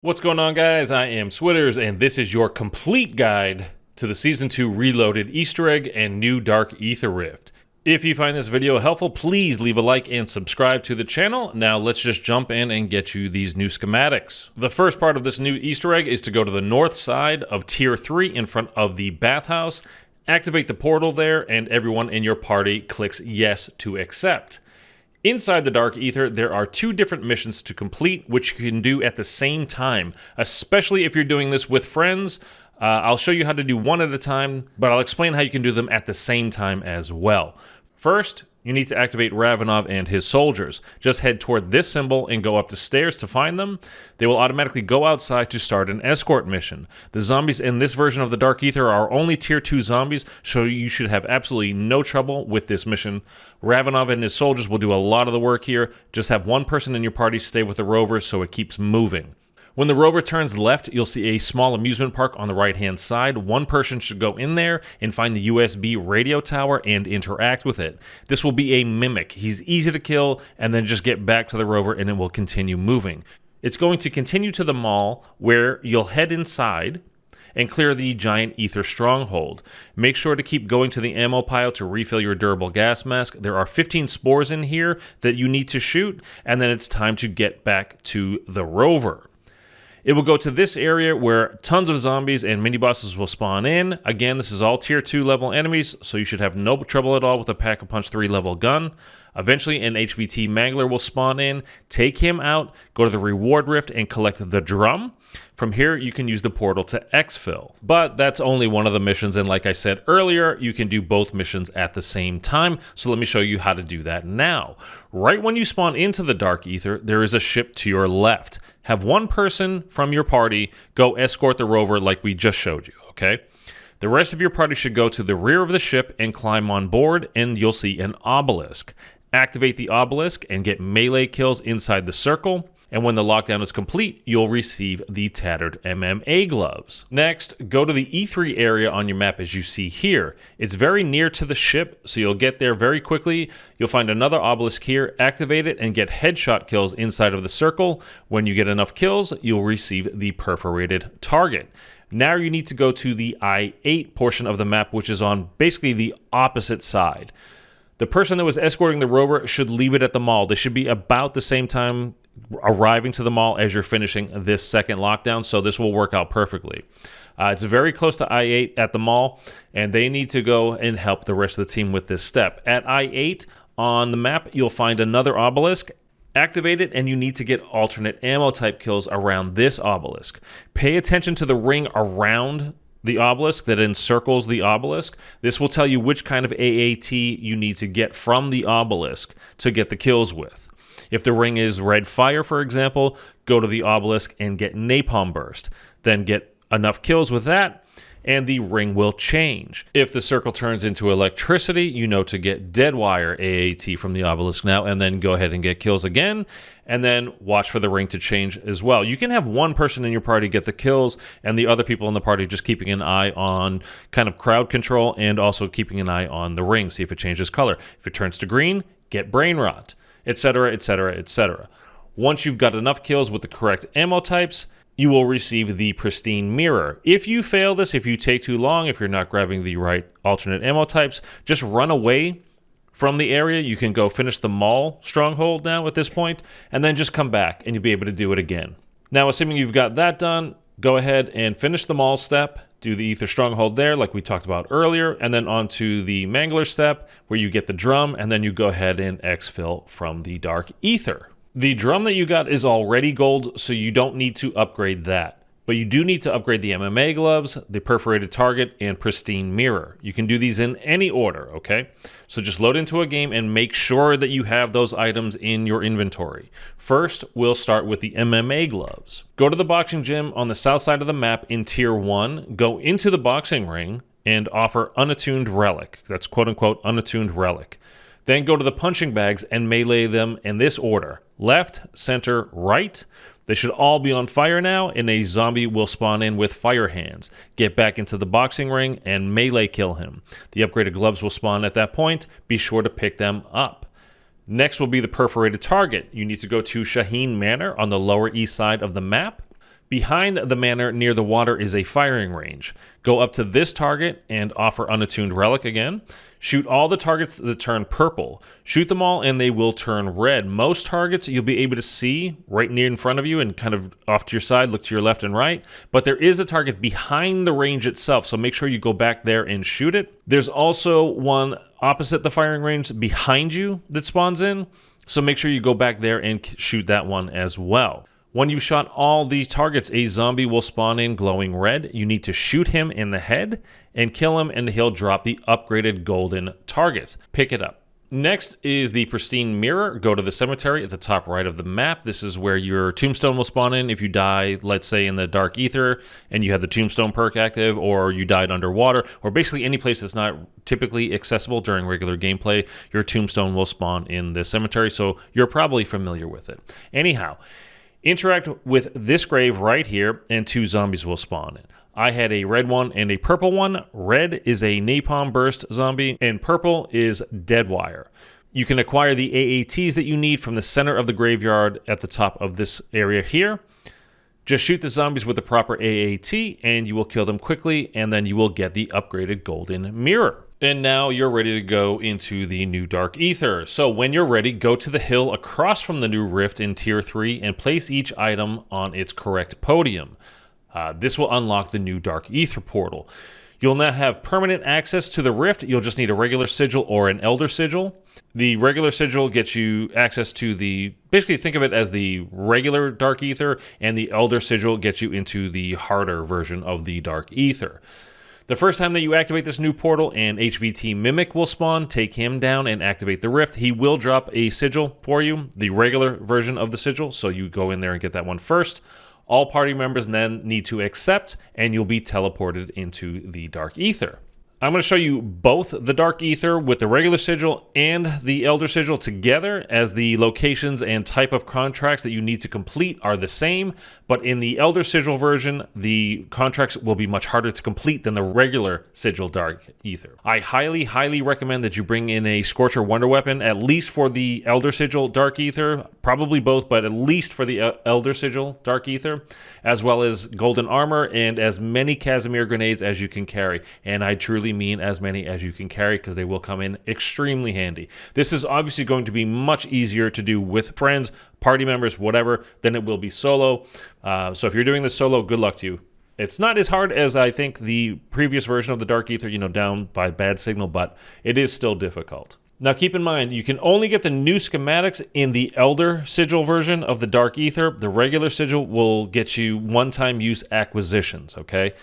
What's going on, guys? I am Switters, and this is your complete guide to the Season 2 Reloaded Easter egg and new Dark Aether Rift. If you find this video helpful, please leave a like and subscribe to the channel. Now let's just jump in and get you these new schematics. The first part of this new Easter egg is to go to the north side of Tier 3 in front of the bathhouse, activate the portal there, and everyone in your party clicks yes to accept. Inside the Dark Aether, there are two different missions to complete, which you can do at the same time, especially if you're doing this with friends. I'll show you how to do one at a time, but I'll explain how you can do them at the same time as well. First, you need to activate Ravenov and his soldiers. Just head toward this symbol and go up the stairs to find them. They will automatically go outside to start an escort mission. The zombies in this version of the Dark Aether are only Tier 2 zombies, so you should have absolutely no trouble with this mission. Ravenov and his soldiers will do a lot of the work here. Just have one person in your party stay with the rover so it keeps moving. When the rover turns left, you'll see a small amusement park on the right-hand side. One person should go in there and find the USB radio tower and interact with it. This will be a mimic. He's easy to kill, and then just get back to the rover and it will continue moving. It's going to continue to the mall, where you'll head inside and clear the giant ether stronghold. Make sure to keep going to the ammo pile to refill your durable gas mask. There are 15 spores in here that you need to shoot, and then it's time to get back to the rover. It will go to this area where tons of zombies and mini-bosses will spawn in. Again, this is all Tier 2 level enemies, so you should have no trouble at all with a Pack-a-Punch 3 level gun. Eventually, an HVT Mangler will spawn in. Take him out, go to the reward rift, and collect the drum. From here, you can use the portal to exfil. But that's only one of the missions, and like I said earlier, you can do both missions at the same time. So let me show you how to do that now. Right when you spawn into the Dark Aether, there is a ship to your left. Have one person from your party go escort the rover like we just showed you, okay? The rest of your party should go to the rear of the ship and climb on board, and you'll see an obelisk. Activate the obelisk and get melee kills inside the circle. And when the lockdown is complete, you'll receive the tattered MMA gloves. Next, go to the E3 area on your map as you see here. It's very near to the ship, so you'll get there very quickly. You'll find another obelisk here, activate it, and get headshot kills inside of the circle. When you get enough kills, you'll receive the Perforated Target. Now you need to go to the I-8 portion of the map, which is on basically the opposite side. The person that was escorting the rover should leave it at the mall. They should be about the same time arriving to the mall as you're finishing this second lockdown, so this will work out perfectly. It's very close to I-8 at the mall, and they need to go and help the rest of the team with this step. At I-8 on the map, you'll find another obelisk. Activate it, and you need to get alternate ammo type kills around this obelisk. Pay attention to the ring around the obelisk that encircles the obelisk. This will tell you which kind of AAT you need to get from the obelisk to get the kills with. If the ring is red fire, for example, go to the obelisk and get napalm burst. Then get enough kills with that, and the ring will change. If the circle turns into electricity, you know to get dead wire AAT from the obelisk now, and then go ahead and get kills again, and then watch for the ring to change as well. You can have one person in your party get the kills, and the other people in the party just keeping an eye on kind of crowd control, and also keeping an eye on the ring, see if it changes color. If it turns to green, get brain rot, etc., etc., etc. Once you've got enough kills with the correct ammo types, you will receive the Pristine Mirror. If you fail this, if you take too long, if you're not grabbing the right alternate ammo types, just run away from the area. You can go finish the mall stronghold now at this point, and then just come back and you'll be able to do it again. Now, assuming you've got that done, go ahead and finish the mall step, do the ether stronghold there like we talked about earlier, and then on to the Mangler step where you get the drum, and then you go ahead and exfil from the Dark Aether. The drum that you got is already gold, so you don't need to upgrade that. But you do need to upgrade the MMA Gloves, the Perforated Target, and Pristine Mirror. You can do these in any order, okay? So just load into a game and make sure that you have those items in your inventory. First, we'll start with the MMA Gloves. Go to the boxing gym on the south side of the map in Tier 1, go into the boxing ring, and offer unattuned relic. That's quote-unquote unattuned relic. Then go to the punching bags and melee them in this order: left, center, right. They should all be on fire now, and a zombie will spawn in with fire hands. Get back into the boxing ring and melee kill him. The upgraded gloves will spawn at that point. Be sure to pick them up. Next will be the Perforated Target. You need to go to Shaheen Manor on the lower east side of the map. Behind the manor near the water is a firing range. Go up to this target and offer unattuned relic again. Shoot all the targets that turn purple. Shoot them all and they will turn red. Most targets you'll be able to see right near in front of you and kind of off to your side, look to your left and right. But there is a target behind the range itself, so make sure you go back there and shoot it. There's also one opposite the firing range behind you that spawns in, so make sure you go back there and shoot that one as well. When you've shot all these targets, a zombie will spawn in glowing red. You need to shoot him in the head and kill him, and he'll drop the upgraded golden targets. Pick it up. Next is the Pristine Mirror. Go to the cemetery at the top right of the map. This is where your tombstone will spawn in if you die, let's say, in the Dark Aether, and you have the tombstone perk active, or you died underwater, or basically any place that's not typically accessible during regular gameplay. Your tombstone will spawn in the cemetery, so you're probably familiar with it. Anyhow, interact with this grave right here, and 2 zombies will spawn in. I had a red one and a purple one. Red is a napalm burst zombie, and purple is dead wire. You can acquire the AATs that you need from the center of the graveyard at the top of this area here. Just shoot the zombies with the proper AAT, and you will kill them quickly, and then you will get the upgraded golden mirror. And now you're ready to go into the new Dark Aether. So when you're ready, go to the hill across from the new rift in Tier 3 and place each item on its correct podium. This will unlock the new Dark Aether portal. You'll now have permanent access to the rift. You'll just need a regular sigil or an elder sigil. The regular sigil gets you access to basically think of it as the regular Dark Aether, and the elder sigil gets you into the harder version of the Dark Aether. The first time that you activate this new portal, an HVT Mimic will spawn. Take him down and activate the rift. He will drop a sigil for you, the regular version of the sigil, so you go in there and get that one first. All party members then need to accept, and you'll be teleported into the Dark Aether. I'm going to show you both the Dark Aether with the regular sigil and the Elder Sigil together, as the locations and type of contracts that you need to complete are the same, but in the Elder Sigil version, the contracts will be much harder to complete than the regular Sigil Dark Aether. I highly, highly recommend that you bring in a Scorcher Wonder Weapon, at least for the Elder Sigil Dark Aether, probably both, but at least for the Elder Sigil Dark Aether, as well as golden armor and as many Casimir grenades as you can carry, and I truly mean as many as you can carry, because they will come in extremely handy. This is obviously going to be much easier to do with friends, party members, whatever, than it will be solo. So if you're doing this solo, good luck to you. It's not as hard as I think the previous version of the Dark Aether, down by bad signal, but it is still difficult. Now keep in mind, you can only get the new schematics in the Elder Sigil version of the Dark Aether. The regular sigil will get you one-time use acquisitions, okay?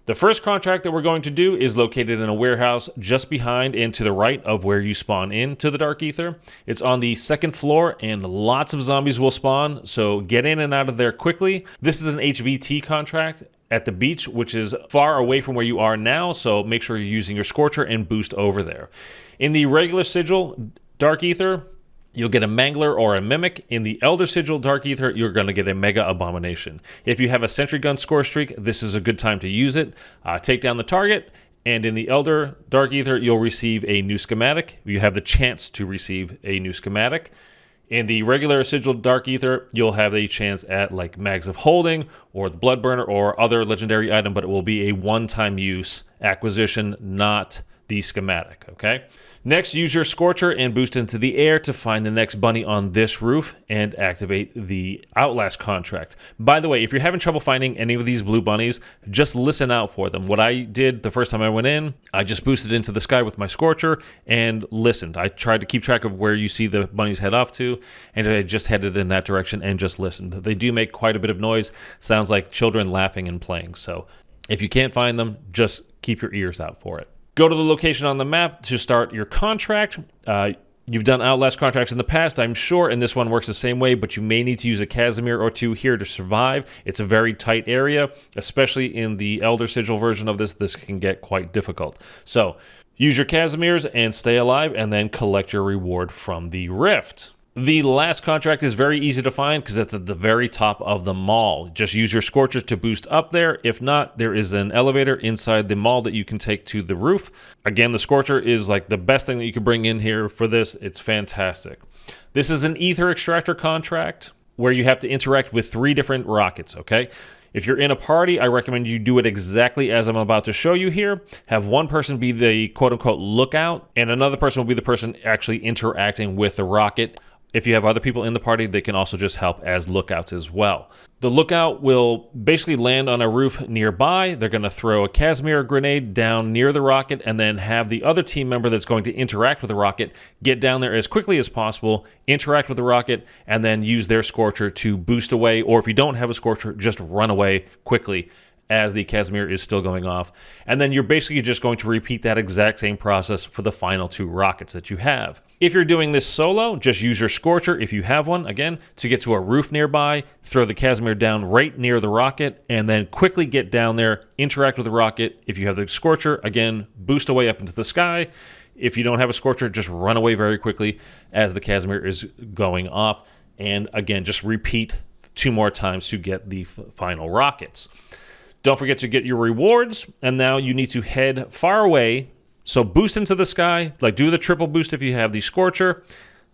The first contract that we're going to do is located in a warehouse just behind and to the right of where you spawn into the Dark Aether. It's on the second floor, and lots of zombies will spawn, so get in and out of there quickly. This is an HVT contract at the beach, which is far away from where you are now, so make sure you're using your Scorcher and boost over there. In the regular sigil Dark Aether, you'll get a Mangler or a Mimic. In the Elder Sigil Dark Aether, you're going to get a Mega Abomination. If you have a Sentry Gun score streak, this is a good time to use it. Take down the target, and in the Elder Dark Aether, you'll receive a new schematic. You have the chance to receive a new schematic. In the regular Sigil Dark Aether, you'll have a chance at like Mags of Holding or the Bloodburner or other legendary item, but it will be a one-time use acquisition, not the schematic, okay? Next, use your Scorcher and boost into the air to find the next bunny on this roof and activate the Outlast contract. By the way, if you're having trouble finding any of these blue bunnies, just listen out for them. What I did the first time I went in, I just boosted into the sky with my Scorcher and listened. I tried to keep track of where you see the bunnies head off to, and I just headed in that direction and just listened. They do make quite a bit of noise. Sounds like children laughing and playing. So if you can't find them, just keep your ears out for it. Go to the location on the map to start your contract. You've done Outlast contracts in the past, I'm sure, and this one works the same way, but you may need to use a Casimir or two here to survive. It's a very tight area, especially in the Elder Sigil version of this. This can get quite difficult. So use your Casimirs and stay alive, and then collect your reward from the Rift. The last contract is very easy to find because it's at the very top of the mall. Just use your Scorchers to boost up there. If not, there is an elevator inside the mall that you can take to the roof. Again, the Scorcher is like the best thing that you can bring in here for this. It's fantastic. This is an Ether Extractor contract where you have to interact with 3 different rockets, okay? If you're in a party, I recommend you do it exactly as I'm about to show you here. Have one person be the quote-unquote lookout, and another person will be the person actually interacting with the rocket. If you have other people in the party, they can also just help as lookouts as well. The lookout will basically land on a roof nearby. They're going to throw a Casimir grenade down near the rocket and then have the other team member that's going to interact with the rocket get down there as quickly as possible, interact with the rocket, and then use their Scorcher to boost away, or if you don't have a Scorcher, just run away quickly as the Casimir is still going off. And then you're basically just going to repeat that exact same process for the final 2 rockets that you have. If you're doing this solo, just use your Scorcher, if you have one, again, to get to a roof nearby, throw the Casimir down right near the rocket, and then quickly get down there, interact with the rocket. If you have the Scorcher, again, boost away up into the sky. If you don't have a Scorcher, just run away very quickly as the Casimir is going off. And again, just repeat 2 more times to get the final rockets. Don't forget to get your rewards, and now you need to head far away. So boost into the sky, like do the triple boost if you have the Scorcher.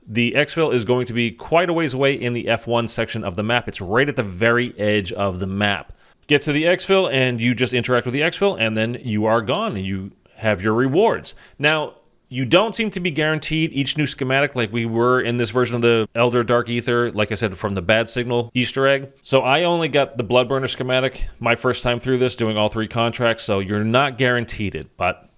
The exfil is going to be quite a ways away in the F1 section of the map. It's right at the very edge of the map. Get to the exfil, and you just interact with the exfil, and then you are gone, and you have your rewards. Now, you don't seem to be guaranteed each new schematic like we were in this version of the Elder Dark Aether, like I said, from the Bad Signal Easter egg. So I only got the Bloodburner schematic my first time through this, doing all 3 contracts, so you're not guaranteed it. But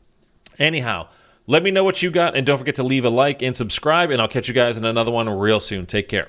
anyhow, let me know what you got, and don't forget to leave a like and subscribe, and I'll catch you guys in another one real soon. Take care.